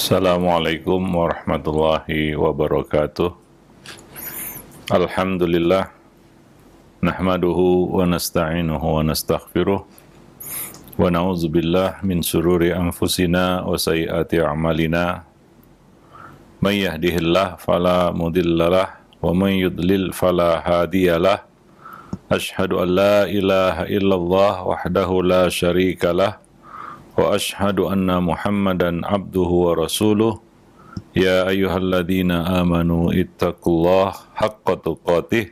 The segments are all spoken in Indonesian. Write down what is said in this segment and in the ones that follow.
Assalamualaikum warahmatullahi wabarakatuh. Alhamdulillah, nahmaduhu wa nasta'inuhu wa nastaghfiruh wa na'udzubillah min syururi anfusina wa sayyiati a'malina. May yahdihillah fala mudhillalah wa may yudlil fala hadiyalah. Asyhadu an la ilaha illallah wahdahu la syarikalah wa asyhadu anna Muhammadan abduhu wa rasuluh. Ya ayyuhalladzina amanu ittaqullaha haqqa tuqatih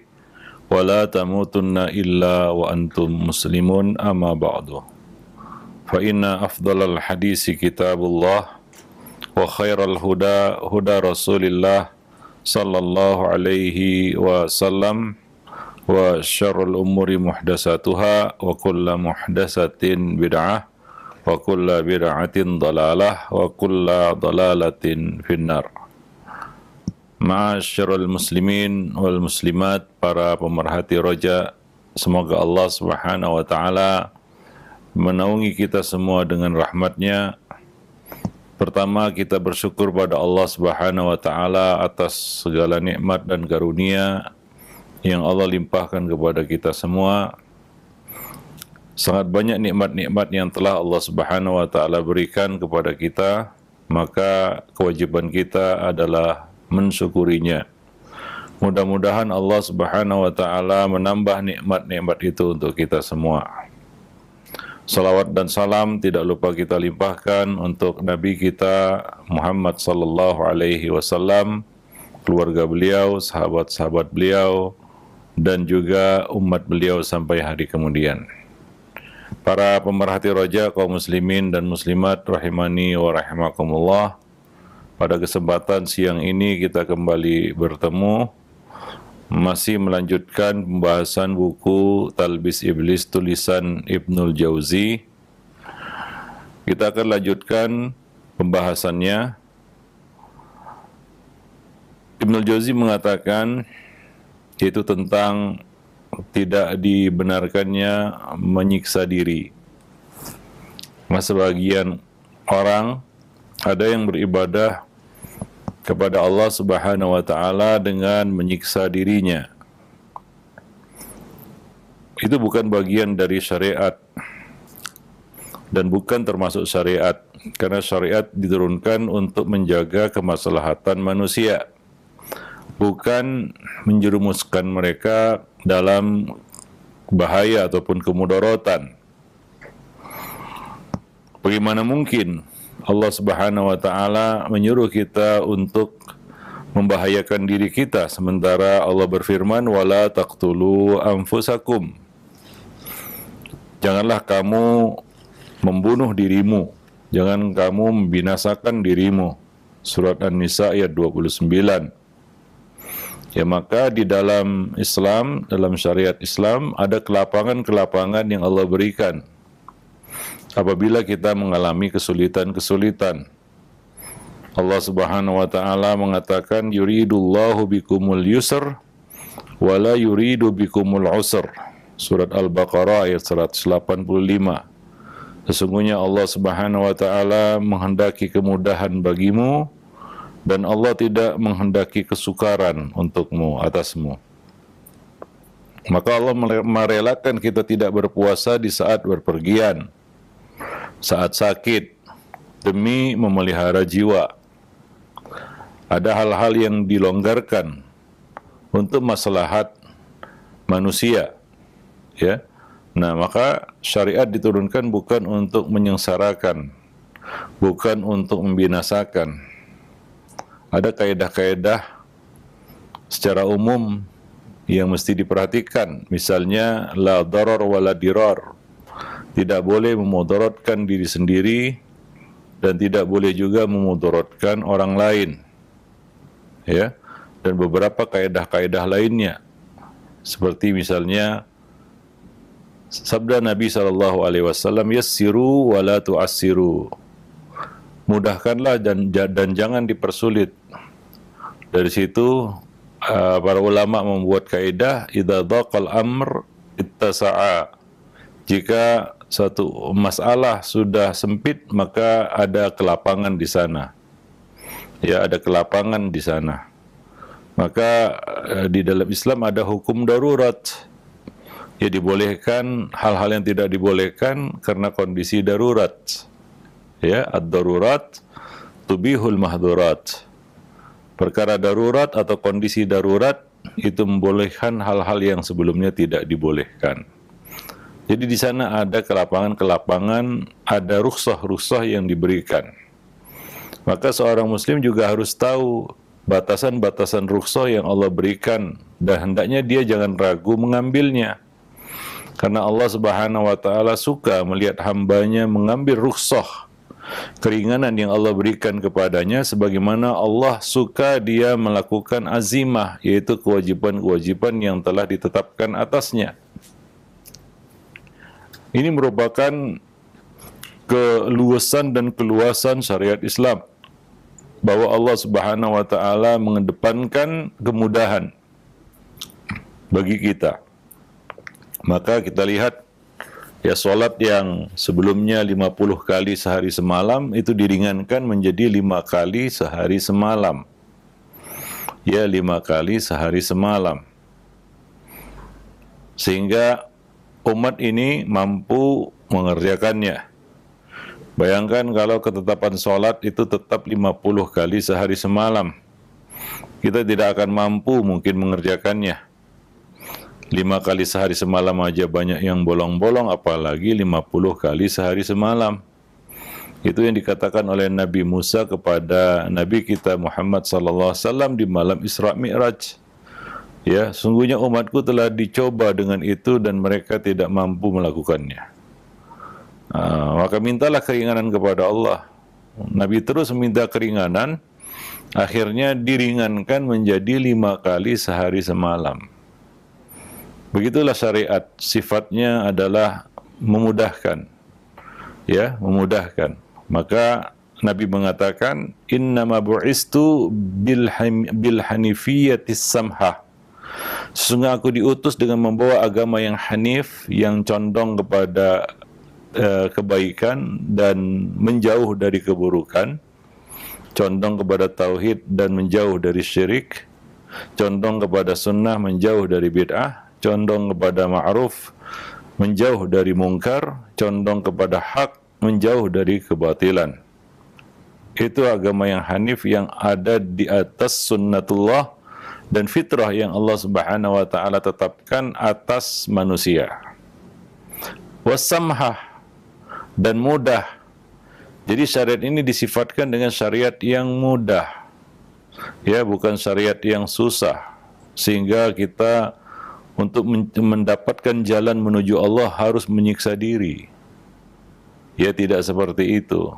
wa la tamutunna illa wa antum muslimun, amma ba'du. Fa inna afdalal hadisi kitabullah wa khairal huda huda Rasulillah sallallahu alaihi wasallam wa syarrul umuri muhdatsatuha wa kullu muhdatsatin bid'ah wa kulla bid'atin dalalah wa kulla dalalatin finnar. Ma'asyiral muslimin wal muslimat, para pemerhati roja, semoga Allah Subhanahu wa taala menaungi kita semua dengan rahmat-Nya. Pertama, kita bersyukur pada Allah Subhanahu wa taala atas segala nikmat dan karunia yang Allah limpahkan kepada kita semua. Sangat banyak nikmat-nikmat yang telah Allah Subhanahu wa taala berikan kepada kita, maka kewajiban kita adalah mensyukurinya. Mudah-mudahan Allah Subhanahu wa taala menambah nikmat-nikmat itu untuk kita semua. Salawat dan salam tidak lupa kita limpahkan untuk Nabi kita Muhammad sallallahu alaihi wasallam, keluarga beliau, sahabat-sahabat beliau, dan juga umat beliau sampai hari kemudian. Para pemerhati roja, kaum muslimin dan muslimat rahimani wa rahimakumullah, pada kesempatan siang ini kita kembali bertemu, masih melanjutkan pembahasan buku Talbis Iblis tulisan Ibnul Jauzi. Kita akan lanjutkan pembahasannya. Ibnul Jauzi mengatakan yaitu tentang tidak dibenarkannya menyiksa diri. Mas, sebagian orang ada yang beribadah kepada Allah Subhanahu wa taala dengan menyiksa dirinya. Itu bukan bagian dari syariat dan bukan termasuk syariat, karena syariat diturunkan untuk menjaga kemaslahatan manusia, bukan menjerumuskan mereka dalam bahaya ataupun kemudaratan. Bagaimana mungkin Allah Subhanahu wa taala menyuruh kita untuk membahayakan diri kita, sementara Allah berfirman, wala taqtulu anfusakum. Janganlah kamu membunuh dirimu, jangan kamu membinasakan dirimu. Surat An-Nisa ayat 29. Ya, maka di dalam Islam, dalam syariat Islam, ada kelapangan-kelapangan yang Allah berikan apabila kita mengalami kesulitan-kesulitan. Allah Subhanahu wa taala mengatakan, yuridullahu bikumul yusr wa la yuridu bikumul usr. Surat Al-Baqarah ayat 185. Sesungguhnya Allah Subhanahu wa taala menghendaki kemudahan bagimu, dan Allah tidak menghendaki kesukaran untukmu, atasmu. Maka Allah merelakan kita tidak berpuasa di saat berpergian, saat sakit, demi memelihara jiwa. Ada hal-hal yang dilonggarkan untuk maslahat manusia, ya. Nah, maka syariat diturunkan bukan untuk menyengsarakan, bukan untuk membinasakan. Ada kaedah-kaedah secara umum yang mesti diperhatikan. Misalnya, la darar wa la dirar. Tidak boleh memudaratkan diri sendiri dan tidak boleh juga memudaratkan orang lain. Ya, dan beberapa kaedah-kaedah lainnya. Seperti misalnya sabda Nabi SAW, yassiru wa la tu'assiru. Mudahkanlah dan jangan dipersulit. Dari situ para ulama membuat kaidah, idza dhaqal amr ittasa'a. Jika satu masalah sudah sempit, maka ada kelapangan di sana. Ya, ada kelapangan di sana. Maka di dalam Islam ada hukum darurat. Ya, dibolehkan hal-hal yang tidak dibolehkan karena kondisi darurat. Ya, ad-darurat tubihul mahdurat. Perkara darurat atau kondisi darurat itu membolehkan hal-hal yang sebelumnya tidak dibolehkan. Jadi di sana ada kelapangan-kelapangan, ada rukhsah-rukhsah yang diberikan. Maka seorang muslim juga harus tahu batasan-batasan rukhsah yang Allah berikan, dan hendaknya dia jangan ragu mengambilnya. Karena Allah Subhanahu wa taala suka melihat hambanya mengambil rukhsah, keringanan yang Allah berikan kepadanya, sebagaimana Allah suka dia melakukan azimah, yaitu kewajiban-kewajiban yang telah ditetapkan atasnya. Ini merupakan keluasan dan keluasan syariat Islam, bahwa Allah Subhanahu wa taala mengedepankan kemudahan bagi kita. Maka kita lihat ya, salat yang sebelumnya 50 kali sehari semalam itu diringankan menjadi 5 kali sehari semalam. Ya, 5 kali sehari semalam. Sehingga umat ini mampu mengerjakannya. Bayangkan kalau ketetapan sholat itu tetap 50 kali sehari semalam. Kita tidak akan mampu mungkin mengerjakannya. 5 kali sehari semalam aja banyak yang bolong-bolong, apalagi 50 kali sehari semalam. Itu yang dikatakan oleh Nabi Musa kepada Nabi kita Muhammad SAW di malam Isra Mi'raj. Ya, sungguhnya umatku telah dicoba dengan itu dan mereka tidak mampu melakukannya. Maka mintalah keringanan kepada Allah. Nabi terus meminta keringanan, akhirnya diringankan menjadi 5 kali sehari semalam. Begitulah syariat, sifatnya adalah memudahkan. Ya, memudahkan. Maka Nabi mengatakan, innama bu'istu bil hanifiyatis samhah. Sesungguhnya aku diutus dengan membawa agama yang hanif, yang condong kepada kebaikan dan menjauh dari keburukan, condong kepada tauhid dan menjauh dari syirik, condong kepada sunnah, menjauh dari bid'ah, condong kepada ma'ruf, menjauh dari mungkar, condong kepada hak, menjauh dari kebatilan. Itu agama yang hanif, yang ada di atas sunnatullah dan fitrah yang Allah Subhanahu wa taala tetapkan atas manusia. Wasamhah, dan mudah. Jadi syariat ini disifatkan dengan syariat yang mudah. Ya, bukan syariat yang susah. Sehingga kita untuk mendapatkan jalan menuju Allah harus menyiksa diri. Ya, tidak seperti itu.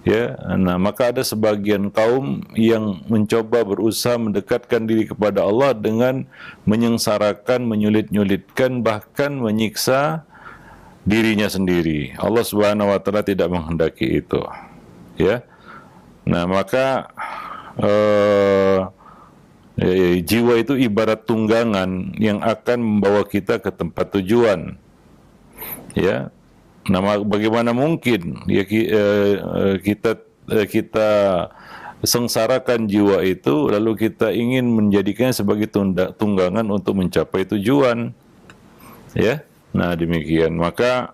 Ya, nah maka ada sebagian kaum yang mencoba berusaha mendekatkan diri kepada Allah dengan menyengsarakan, menyulit-nyulitkan, bahkan menyiksa dirinya sendiri. Allah Subhanahu wa taala tidak menghendaki itu. Ya. Nah, maka jiwa itu ibarat tunggangan yang akan membawa kita ke tempat tujuan. Ya. Nah, bagaimana mungkin ya kita sengsarakan jiwa itu lalu kita ingin menjadikannya sebagai tunggangan untuk mencapai tujuan. Ya. Nah, demikian. Maka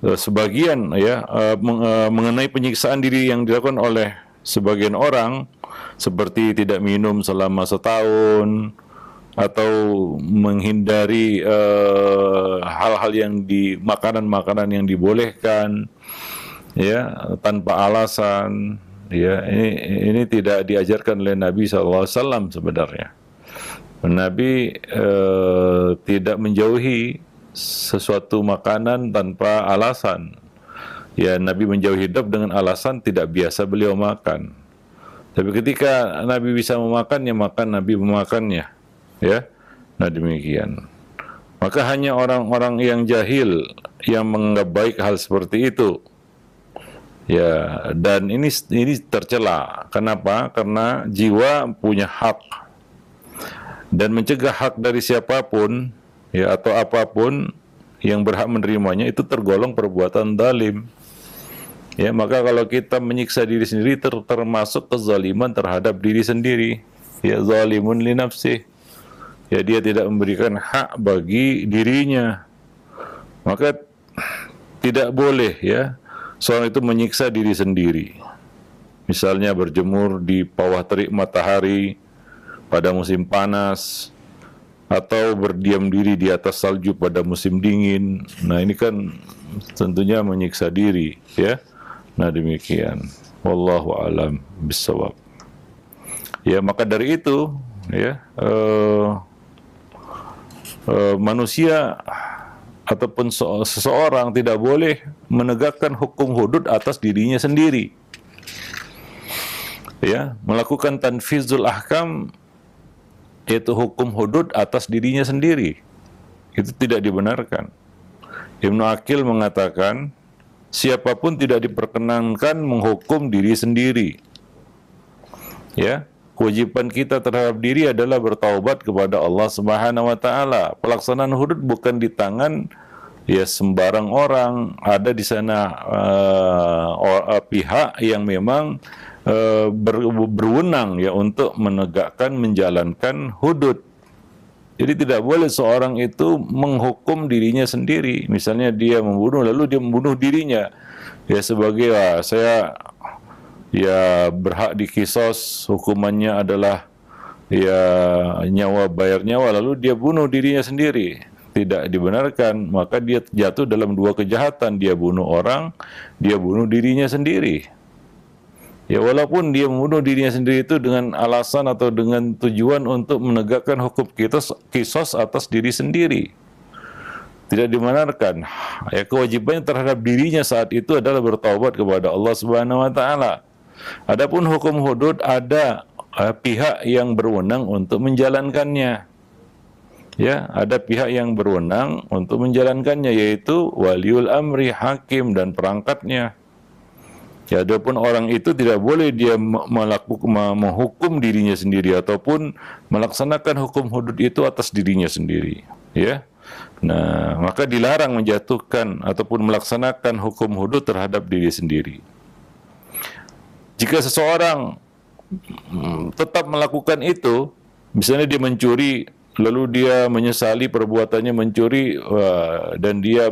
sebagian ya mengenai penyiksaan diri yang dilakukan oleh sebagian orang, seperti tidak minum selama setahun atau menghindari hal-hal yang di makanan-makanan yang dibolehkan, ya, tanpa alasan, ya, ini tidak diajarkan oleh Nabi SAW sebenarnya. Nabi tidak menjauhi sesuatu makanan tanpa alasan. Ya, Nabi menjauhi hidup dengan alasan tidak biasa beliau makan. Tapi ketika Nabi bisa memakannya, maka Nabi memakannya. Ya, nah demikian. Maka hanya orang-orang yang jahil yang menganggap baik hal seperti itu. Ya, dan ini tercela. Kenapa? Karena jiwa punya hak. Dan mencegah hak dari siapapun, ya, atau apapun yang berhak menerimanya itu tergolong perbuatan zalim. Ya, maka kalau kita menyiksa diri sendiri termasuk kezaliman terhadap diri sendiri. Ya, zalimun li nafsih. Ya, dia tidak memberikan hak bagi dirinya. Maka tidak boleh ya seorang itu menyiksa diri sendiri. Misalnya berjemur di bawah terik matahari pada musim panas, atau berdiam diri di atas salju pada musim dingin. Nah, ini kan tentunya menyiksa diri, ya. Nah, demikian. Wallahu a'lam bishawab. Ya, maka dari itu, ya, manusia ataupun seseorang tidak boleh menegakkan hukum hudud atas dirinya sendiri. Ya, melakukan tanfizul ahkam, yaitu hukum hudud atas dirinya sendiri, itu tidak dibenarkan. Ibnu Aqil mengatakan, siapapun tidak diperkenankan menghukum diri sendiri. Ya, kewajiban kita terhadap diri adalah bertaubat kepada Allah Subhanahu wa taala. Pelaksanaan hudud bukan di tangan ya sembarang orang. Ada di sana pihak yang memang berwenang ya untuk menegakkan, menjalankan hudud. Jadi tidak boleh seorang itu menghukum dirinya sendiri. Misalnya dia membunuh, lalu dia membunuh dirinya ya sebagai saya ya berhak dikisos, hukumannya adalah ya nyawa bayar nyawa, lalu dia bunuh dirinya sendiri. Tidak dibenarkan, maka dia jatuh dalam dua kejahatan. Dia bunuh orang, dia bunuh dirinya sendiri. Ya, walaupun dia membunuh dirinya sendiri itu dengan alasan atau dengan tujuan untuk menegakkan hukum kisos atas diri sendiri, tidak dibenarkan. Ya, kewajibannya terhadap dirinya saat itu adalah bertaubat kepada Allah Subhanahu wa taala. Adapun hukum hudud ada pihak yang berwenang untuk menjalankannya. Ya, ada pihak yang berwenang untuk menjalankannya, yaitu waliul amri, hakim dan perangkatnya. Ya, adapun orang itu tidak boleh dia menghukum dirinya sendiri ataupun melaksanakan hukum hudud itu atas dirinya sendiri. Ya, nah maka dilarang menjatuhkan ataupun melaksanakan hukum hudud terhadap diri sendiri. Jika seseorang tetap melakukan itu, misalnya dia mencuri, lalu dia menyesali perbuatannya mencuri dan dia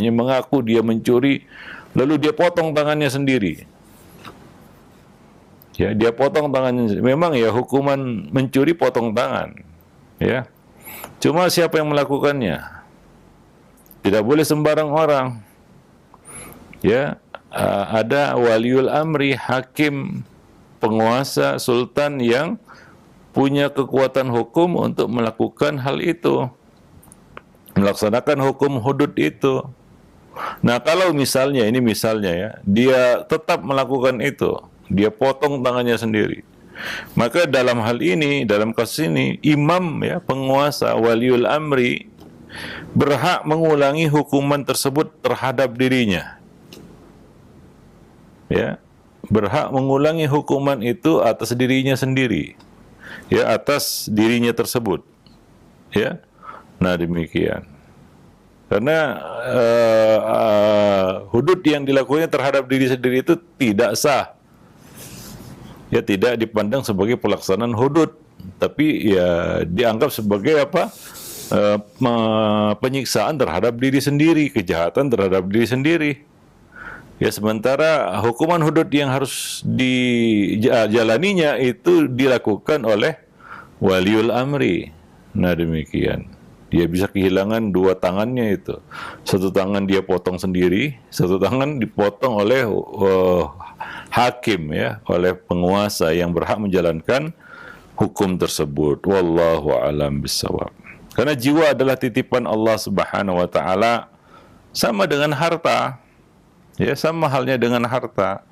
mengaku dia mencuri, lalu dia potong tangannya sendiri. Ya, dia potong tangannya. Memang ya hukuman mencuri potong tangan. Ya. Cuma siapa yang melakukannya? Tidak boleh sembarang orang. Ya, ada waliul amri, hakim, penguasa, sultan yang punya kekuatan hukum untuk melakukan hal itu. Melaksanakan hukum hudud itu. Nah, kalau misalnya, ini misalnya ya, dia tetap melakukan itu, dia potong tangannya sendiri, maka dalam hal ini, dalam kasus ini, imam ya, penguasa, waliul amri berhak mengulangi hukuman tersebut terhadap dirinya. Ya, berhak mengulangi hukuman itu atas dirinya sendiri. Ya, atas dirinya tersebut. Ya. Nah, demikian. Karena hudud yang dilakukannya terhadap diri sendiri itu tidak sah. Ya, tidak dipandang sebagai pelaksanaan hudud, tapi ya dianggap sebagai penyiksaan terhadap diri sendiri, kejahatan terhadap diri sendiri. Ya, sementara hukuman hudud yang harus dijalaninya itu dilakukan oleh waliul amri. Nah, demikian. Dia bisa kehilangan dua tangannya itu. Satu tangan dia potong sendiri, satu tangan dipotong oleh hakim ya, oleh penguasa yang berhak menjalankan hukum tersebut. Wallahu a'lam bishawab. Karena jiwa adalah titipan Allah Subhanahu wa taala, sama dengan harta. Ya, sama halnya dengan harta.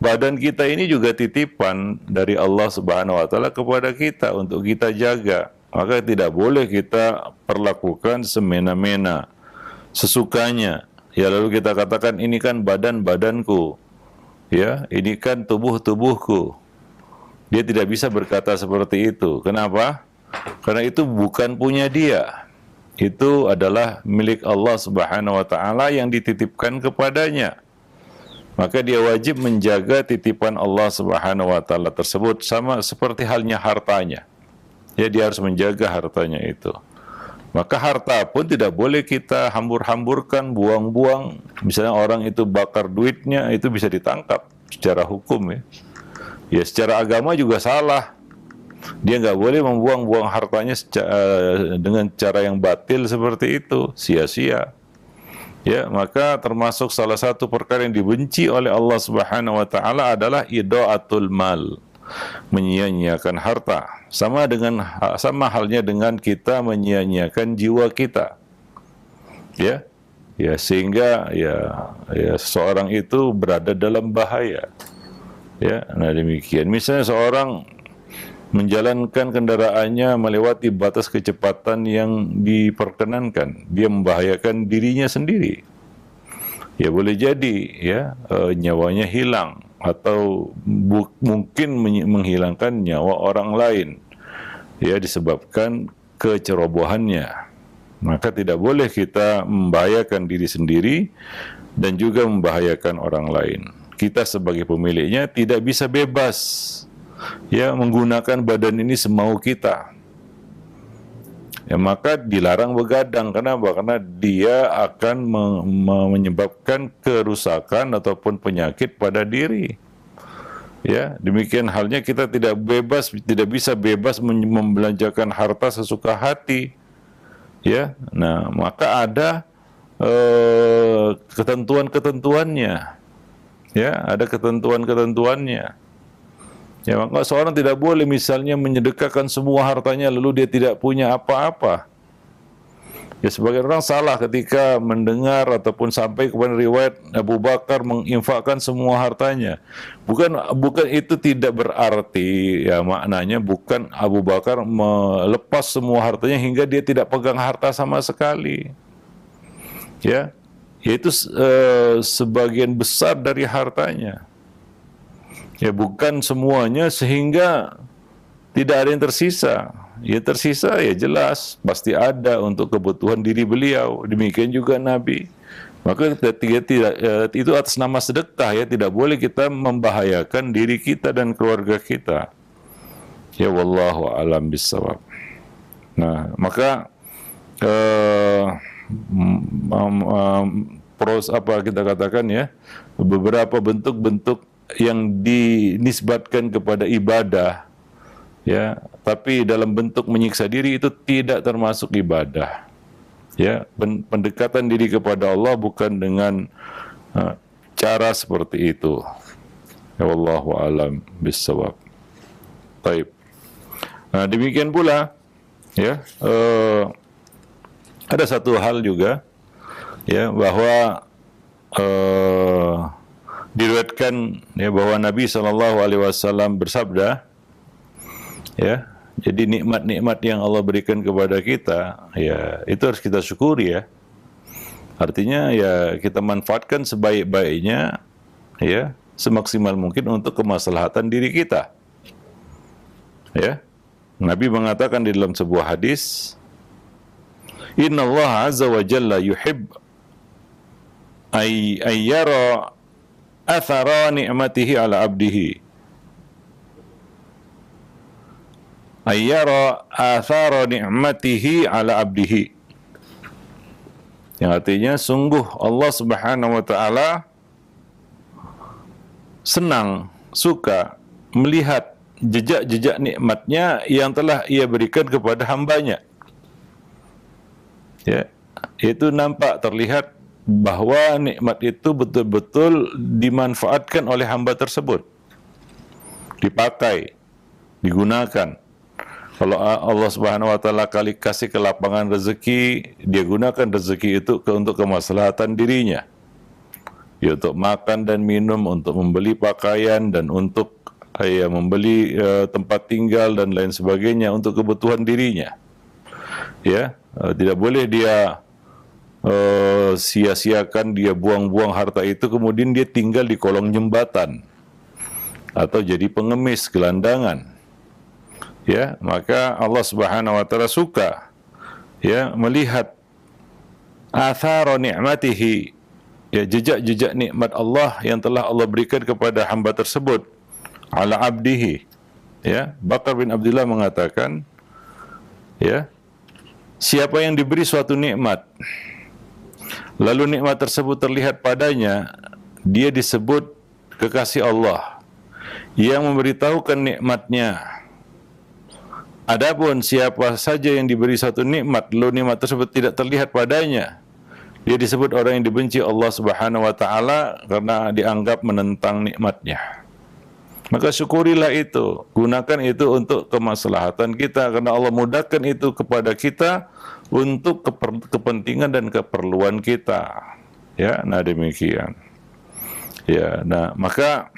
Badan kita ini juga titipan dari Allah Subhanahu wa taala kepada kita untuk kita jaga. Maka tidak boleh kita perlakukan semena-mena, sesukanya. Ya, lalu kita katakan ini kan badanku. Ya, ini kan tubuhku. Dia tidak bisa berkata seperti itu. Kenapa? Karena itu bukan punya dia. Itu adalah milik Allah Subhanahu wa taala yang dititipkan kepadanya. maka dia wajib menjaga titipan Allah Subhanahu wa taala tersebut, sama seperti halnya hartanya. Ya, dia harus menjaga hartanya itu. Maka harta pun tidak boleh kita hambur-hamburkan, buang-buang. Misalnya orang itu bakar duitnya, itu bisa ditangkap secara hukum ya. Ya, secara agama juga salah. Dia nggak boleh membuang-buang hartanya dengan cara yang batil seperti itu, sia-sia. Ya, maka termasuk salah satu perkara yang dibenci oleh Allah Subhanahu wa taala adalah idaatul mal, menyia-nyiakan harta. Sama halnya dengan kita menyia-nyiakan jiwa kita. Ya. Ya, sehingga seseorang itu berada dalam bahaya. Ya, nah demikian. Misalnya seorang menjalankan kendaraannya melewati batas kecepatan yang diperkenankan, dia membahayakan dirinya sendiri. Ya, boleh jadi ya nyawanya hilang atau mungkin menghilangkan nyawa orang lain ya disebabkan kecerobohannya. Maka tidak boleh kita membahayakan diri sendiri dan juga membahayakan orang lain. Kita sebagai pemiliknya tidak bisa bebas ya menggunakan badan ini semau kita. Ya, maka dilarang begadang. Kenapa? Karena dia akan menyebabkan kerusakan ataupun penyakit pada diri. Ya, demikian halnya kita tidak bisa bebas membelanjakan harta sesuka hati. Ya, nah maka ada ketentuan-ketentuannya. Ya, ada ketentuan-ketentuannya. Ya, maka seorang tidak boleh misalnya menyedekahkan semua hartanya lalu dia tidak punya apa-apa. Ya, sebagian orang salah ketika mendengar ataupun sampai kepada riwayat Abu Bakar menginfakkan semua hartanya. Bukan itu tidak berarti ya maknanya bukan Abu Bakar melepas semua hartanya hingga dia tidak pegang harta sama sekali. Ya, yaitu sebagian besar dari hartanya. Ya, bukan semuanya sehingga tidak ada yang tersisa. Ya, tersisa ya jelas pasti ada untuk kebutuhan diri beliau. Demikian juga Nabi. Maka itu atas nama sedekah ya, tidak boleh kita membahayakan diri kita dan keluarga kita. Ya, wallahu a'lam bishawab. Nah, maka kita katakan ya, beberapa bentuk-bentuk yang dinisbatkan kepada ibadah ya, tapi dalam bentuk menyiksa diri itu tidak termasuk ibadah. Ya, pendekatan diri kepada Allah bukan dengan cara seperti itu. Ya, wallahu a'lam bishawab. Baik. Nah, demikian pula ya, ada satu hal juga ya, bahwa diriwayatkan ya bahwa Nabi SAW bersabda ya, jadi nikmat-nikmat yang Allah berikan kepada kita ya itu harus kita syukuri ya. Artinya ya kita manfaatkan sebaik-baiknya ya, semaksimal mungkin untuk kemaslahatan diri kita. Ya. Nabi mengatakan di dalam sebuah hadis, "Innallaha 'azza wa jalla yuhib ayyara athara ni'matihi ala abdihi." Ayyara athara ni'matihi ala abdihi. Yang artinya sungguh Allah Subhanahu wa taala senang, suka melihat jejak-jejak nikmatnya yang telah Ia berikan kepada hambanya. Ya, itu nampak terlihat bahwa nikmat itu betul-betul dimanfaatkan oleh hamba tersebut, dipakai, digunakan. Kalau Allah Subhanahu wa taala kali kasih kelapangan rezeki, dia gunakan rezeki itu untuk kemaslahatan dirinya. Ya, untuk makan dan minum, untuk membeli pakaian dan untuk membeli tempat tinggal dan lain sebagainya untuk kebutuhan dirinya. Ya, tidak boleh dia sia-siakan, dia buang-buang harta itu kemudian dia tinggal di kolong jembatan atau jadi pengemis, gelandangan. Ya, maka Allah Subhanahu wa taala suka ya melihat athara ni'matihi, ya jejak-jejak nikmat Allah yang telah Allah berikan kepada hamba tersebut, ala abdihi. Ya, Bakar bin Abdullah mengatakan, ya, siapa yang diberi suatu nikmat, lalu nikmat tersebut terlihat padanya, dia disebut kekasih Allah yang memberitahukan nikmatnya. Adapun siapa saja yang diberi satu nikmat, lalu nikmat tersebut tidak terlihat padanya, dia disebut orang yang dibenci Allah Subhanahu wa taala karena dianggap menentang nikmatnya. Maka syukurilah itu, gunakan itu untuk kemaslahatan kita, karena Allah mudahkan itu kepada kita untuk kepentingan dan keperluan kita. Ya, nah demikian. Ya, nah maka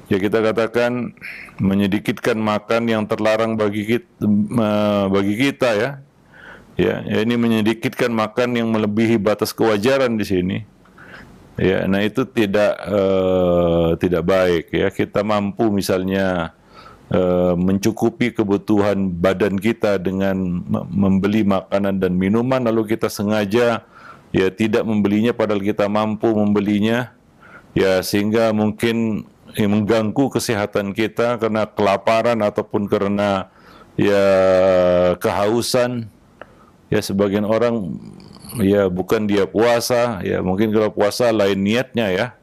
ya kita katakan menyedikitkan makan yang terlarang bagi kita ya. Ya, ini menyedikitkan makan yang melebihi batas kewajaran di sini. Ya, nah itu tidak baik ya. Kita mampu misalnya mencukupi kebutuhan badan kita dengan membeli makanan dan minuman, lalu kita sengaja ya tidak membelinya padahal kita mampu membelinya, ya sehingga mungkin mengganggu kesehatan kita karena kelaparan ataupun karena ya kehausan. Ya sebagian orang ya bukan dia puasa, ya mungkin kalau puasa lain niatnya ya,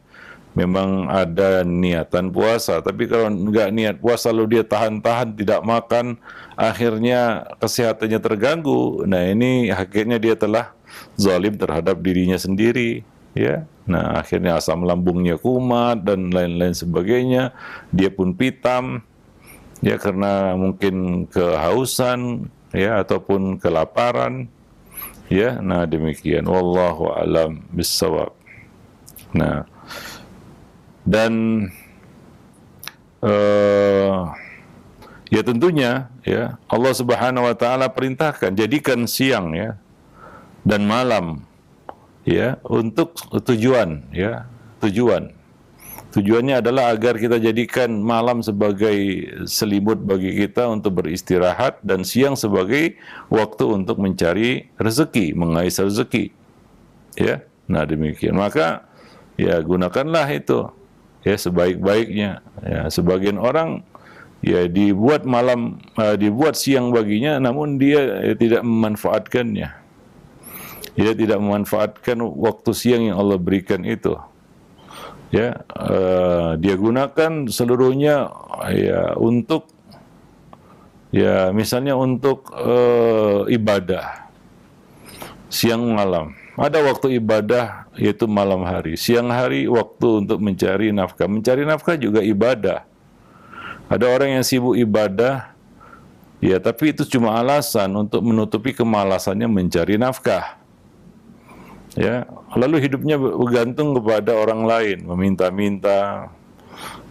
memang ada niatan puasa, tapi kalau enggak niat puasa lalu dia tahan-tahan tidak makan, akhirnya kesehatannya terganggu. Nah ini akhirnya dia telah zalim terhadap dirinya sendiri, ya. Nah akhirnya asam lambungnya kumat dan lain-lain sebagainya, dia pun pitam, ya karena mungkin kehausan, ya ataupun kelaparan. Ya, nah demikian. Wallahu a'lam bissawab. Nah, dan ya tentunya ya Allah Subhanahu wa taala perintahkan jadikan siang ya dan malam ya untuk tujuan ya, tujuannya adalah agar kita jadikan malam sebagai selimut bagi kita untuk beristirahat dan siang sebagai waktu untuk mencari rezeki, mengais rezeki. Ya. Nah, demikian. Maka ya gunakanlah itu ya sebaik-baiknya. Ya, sebagian orang ya dibuat malam dibuat siang baginya namun dia tidak memanfaatkannya. Dia tidak memanfaatkan waktu siang yang Allah berikan itu. Ya, dia gunakan seluruhnya ya untuk ya misalnya untuk ibadah siang malam. Ada waktu ibadah yaitu malam hari, siang hari waktu untuk mencari nafkah. Mencari nafkah juga ibadah. Ada orang yang sibuk ibadah ya, tapi itu cuma alasan untuk menutupi kemalasannya mencari nafkah. Ya, lalu hidupnya bergantung kepada orang lain, meminta-minta,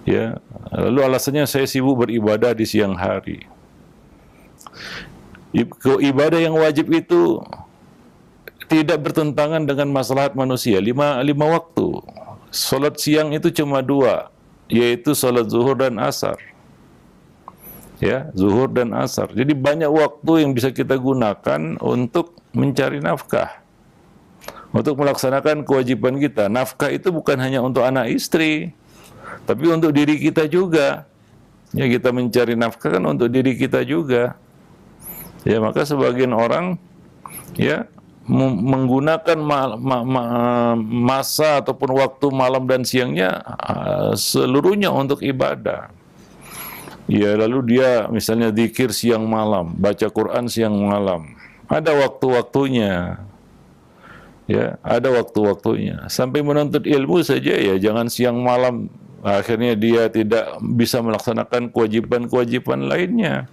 ya. Lalu alasannya saya sibuk beribadah di siang hari. Ibadah yang wajib itu tidak bertentangan dengan maslahat manusia. Lima waktu. Salat siang itu cuma 2, yaitu salat zuhur dan asar. Ya, zuhur dan asar. Jadi banyak waktu yang bisa kita gunakan untuk mencari nafkah. Untuk melaksanakan kewajiban kita. Nafkah itu bukan hanya untuk anak istri, tapi untuk diri kita juga. Ya, kita mencari nafkah kan untuk diri kita juga. Ya, maka sebagian orang ya menggunakan masa ataupun waktu malam dan siangnya seluruhnya untuk ibadah. Ya, lalu dia misalnya zikir siang malam, baca Quran siang malam. Ada waktu-waktunya. Ya, ada waktu-waktunya. Sampai menuntut ilmu saja ya jangan siang malam, akhirnya dia tidak bisa melaksanakan kewajiban-kewajiban lainnya.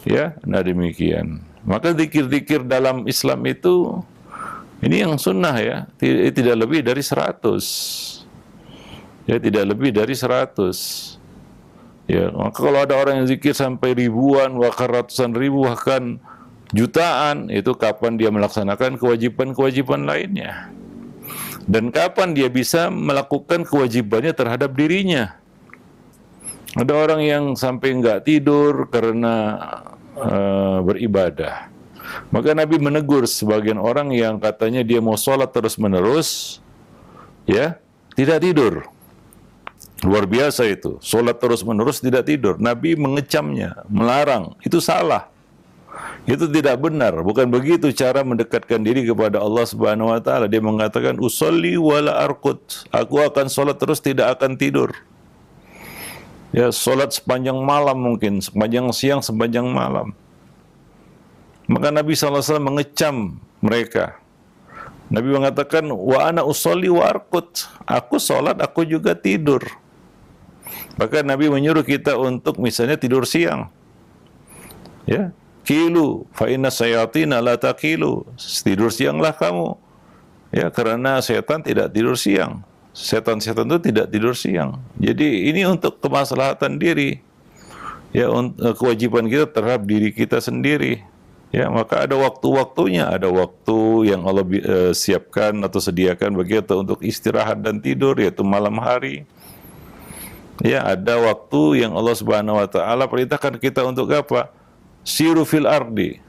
Ya, nah demikian. Maka zikir-zikir dalam Islam itu ini yang sunnah ya, tidak lebih dari 100. Ya, tidak lebih dari 100. Ya, maka kalau ada orang yang zikir sampai ribuan, bahkan ratusan ribu, bahkan jutaan, itu kapan dia melaksanakan kewajiban-kewajiban lainnya? Dan kapan dia bisa melakukan kewajibannya terhadap dirinya? Ada orang yang sampai enggak tidur karena beribadah. Maka Nabi menegur sebagian orang yang katanya dia mau sholat terus-menerus, ya, tidak tidur. Luar biasa itu, sholat terus-menerus tidak tidur. Nabi mengecamnya, melarang, itu salah. Itu tidak benar, bukan begitu cara mendekatkan diri kepada Allah Subhanahu wa taala. Dia mengatakan usolli wala arqud. Aku akan sholat terus, tidak akan tidur. Ya, sholat sepanjang malam mungkin, sepanjang siang, sepanjang malam. Maka Nabi SAW mengecam mereka. Nabi mengatakan wa ana usolli wa arqud. Aku sholat, aku juga tidur. Maka Nabi menyuruh kita untuk misalnya tidur siang. Ya, kilu fa inna sayatina la taqilu. Tidur sianglah kamu. Ya, karena setan tidak tidur siang. Setan-setan itu tidak tidur siang. Jadi ini untuk kemaslahatan diri. Ya, kewajiban kita terhadap diri kita sendiri. Ya, maka ada waktu-waktunya, ada waktu yang Allah siapkan atau sediakan bagi kita untuk istirahat dan tidur, yaitu malam hari. Ya, ada waktu yang Allah Subhanahu wa taala perintahkan kita untuk apa? Siru fil ardi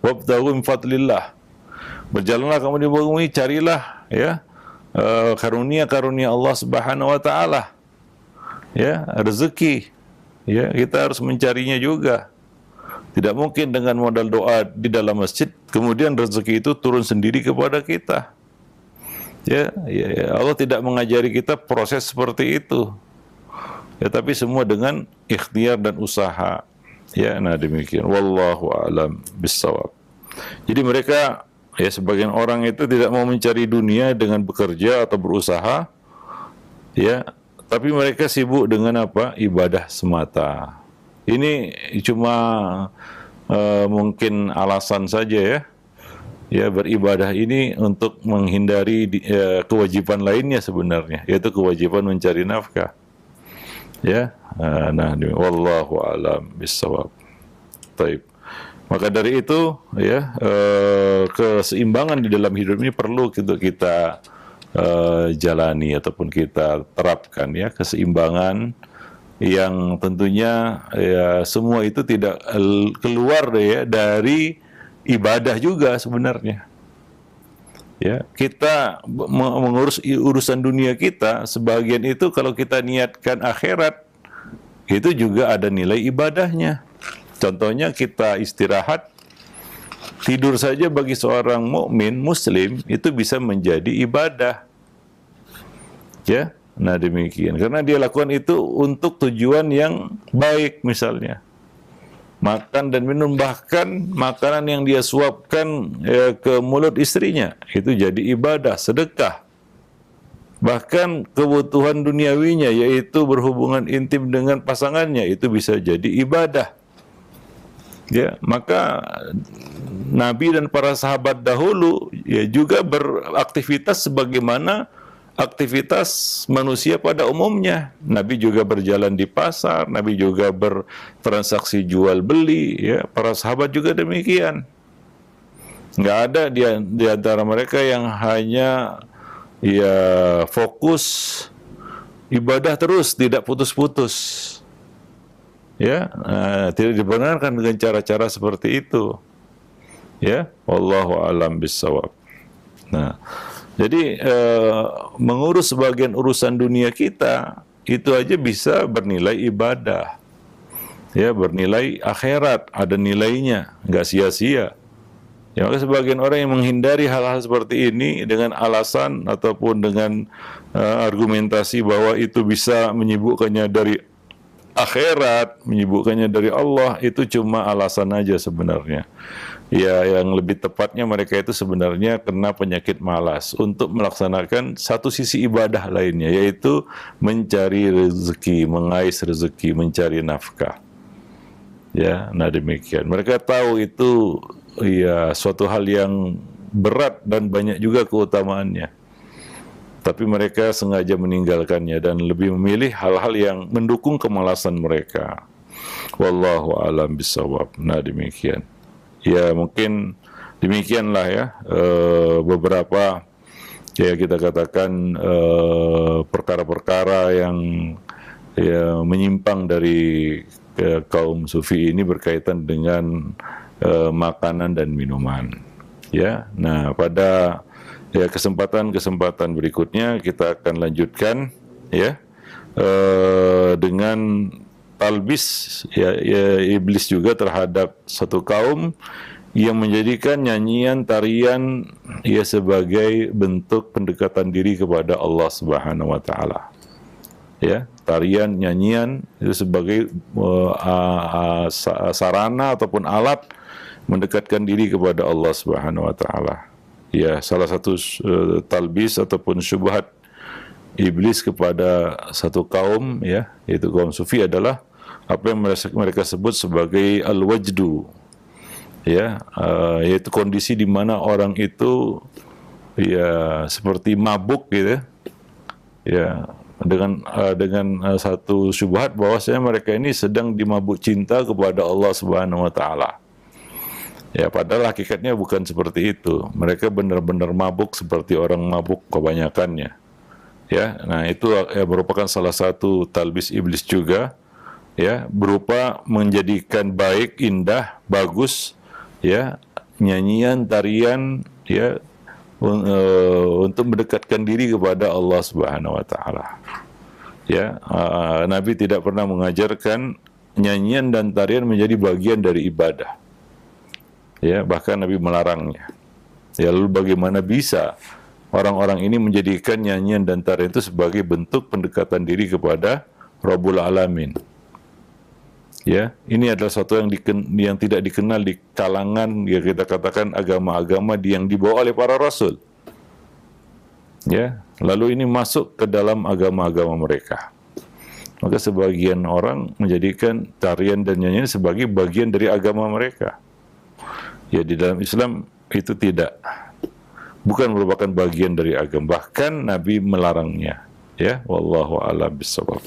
wabtaghu min fadlillah. Berjalanlah kamu di bumi, carilah ya karunia-karunia Allah Subhanahu wa taala. Ya, rezeki. Ya, kita harus mencarinya juga. Tidak mungkin dengan modal doa di dalam masjid kemudian rezeki itu turun sendiri kepada kita. Ya, Allah tidak mengajari kita proses seperti itu. Ya, tapi semua dengan ikhtiar dan usaha. Ya, nah demikian. Wallahu a'lam bissawab. Jadi mereka, ya sebagian orang itu tidak mau mencari dunia dengan bekerja atau berusaha, ya, tapi mereka sibuk dengan apa? Ibadah semata. Ini cuma mungkin alasan saja ya. Ya, beribadah ini untuk menghindari kewajiban lainnya sebenarnya, yaitu kewajiban mencari nafkah. Ya, nah, wallahu a'lam bissawab. Taib. Maka dari itu, ya, keseimbangan di dalam hidup ini perlu kita jalani ataupun kita terapkan, ya, keseimbangan yang tentunya ya semua itu tidak keluar ya dari ibadah juga sebenarnya. Ya, kita mengurus urusan dunia kita, sebagian itu kalau kita niatkan akhirat, itu juga ada nilai ibadahnya. Contohnya kita istirahat, tidur saja bagi seorang mukmin muslim itu bisa menjadi ibadah. Ya, nah demikian. Karena dia lakukan itu untuk tujuan yang baik misalnya. Makan dan minum, bahkan makanan yang dia suapkan ke mulut istrinya itu jadi ibadah, sedekah. Bahkan kebutuhan duniawinya yaitu berhubungan intim dengan pasangannya itu bisa jadi ibadah. Ya, maka Nabi dan para sahabat dahulu ya juga beraktivitas sebagaimana aktivitas manusia pada umumnya. Nabi juga berjalan di pasar, Nabi juga bertransaksi jual beli, ya, para sahabat juga demikian. Nggak ada di antara mereka yang hanya ya fokus ibadah terus, tidak putus-putus. Ya, tidak dibenarkan dengan cara-cara seperti itu. Ya, wallahu a'lam bissawab. Nah, jadi mengurus sebagian urusan dunia kita itu aja bisa bernilai ibadah, ya, bernilai akhirat, ada nilainya, nggak sia-sia. Ya, maka sebagian orang yang menghindari hal-hal seperti ini dengan alasan ataupun dengan argumentasi bahwa itu bisa menyibukkannya dari akhirat, menyibukkannya dari Allah, itu cuma alasan aja sebenarnya. Ya, yang lebih tepatnya mereka itu sebenarnya kena penyakit malas untuk melaksanakan satu sisi ibadah lainnya, yaitu mencari rezeki, mengais rezeki, mencari nafkah. Ya, nah demikian. Mereka tahu itu ya suatu hal yang berat dan banyak juga keutamaannya. Tapi mereka sengaja meninggalkannya dan lebih memilih hal-hal yang mendukung kemalasan mereka. Wallahu a'lam bishawab. Nah demikian. Ya mungkin demikianlah ya beberapa ya kita katakan perkara-perkara yang ya menyimpang dari kaum sufi ini berkaitan dengan makanan dan minuman. Ya, nah pada Ya, kesempatan berikutnya kita akan lanjutkan ya dengan talbis ya iblis juga terhadap satu kaum yang menjadikan nyanyian tarian ya sebagai bentuk pendekatan diri kepada Allah Subhanahu wa taala. Ya, tarian nyanyian itu sebagai sarana ataupun alat mendekatkan diri kepada Allah Subhanahu wa taala. Ya, salah satu talbis ataupun syubhat iblis kepada satu kaum ya, yaitu kaum sufi adalah apa yang mereka sebut sebagai al-wajdu. Ya, yaitu kondisi di mana orang itu ya seperti mabuk gitu. Ya, dengan satu syubhat bahwasanya mereka ini sedang dimabuk cinta kepada Allah Subhanahu wa taala. Ya, padahal hakikatnya bukan seperti itu. Mereka benar-benar mabuk seperti orang mabuk kebanyakannya. Ya, nah itu ya, merupakan salah satu talbis iblis juga. Ya, berupa menjadikan baik, indah, bagus, ya, nyanyian, tarian, ya, untuk mendekatkan diri kepada Allah Subhanahu wa taala. Ya, Nabi tidak pernah mengajarkan nyanyian dan tarian menjadi bagian dari ibadah. Ya, bahkan Nabi melarangnya. Ya, lalu bagaimana bisa orang-orang ini menjadikan nyanyian dan tarian itu sebagai bentuk pendekatan diri kepada Rabbul Alamin? Ya, ini adalah sesuatu yang tidak dikenal di kalangan ya kita katakan agama-agama yang dibawa oleh para rasul. Ya, lalu ini masuk ke dalam agama-agama mereka. Maka sebagian orang menjadikan tarian dan nyanyian sebagai bagian dari agama mereka. Ya, di dalam Islam itu tidak, bukan merupakan bagian dari agama, bahkan Nabi melarangnya. Ya, wallahu a'lam bishawab.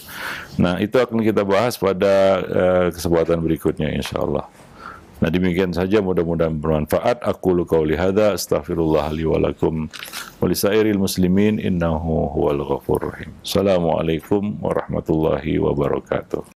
Nah, itu akan kita bahas pada kesempatan berikutnya insyaallah. Nah, demikian saja, mudah-mudahan bermanfaat. Aqulu qauli hadza, astaghfirullah li wa lakum wa lisairil muslimin innahu huwal ghafurur rahim. Assalamualaikum warahmatullahi wabarakatuh.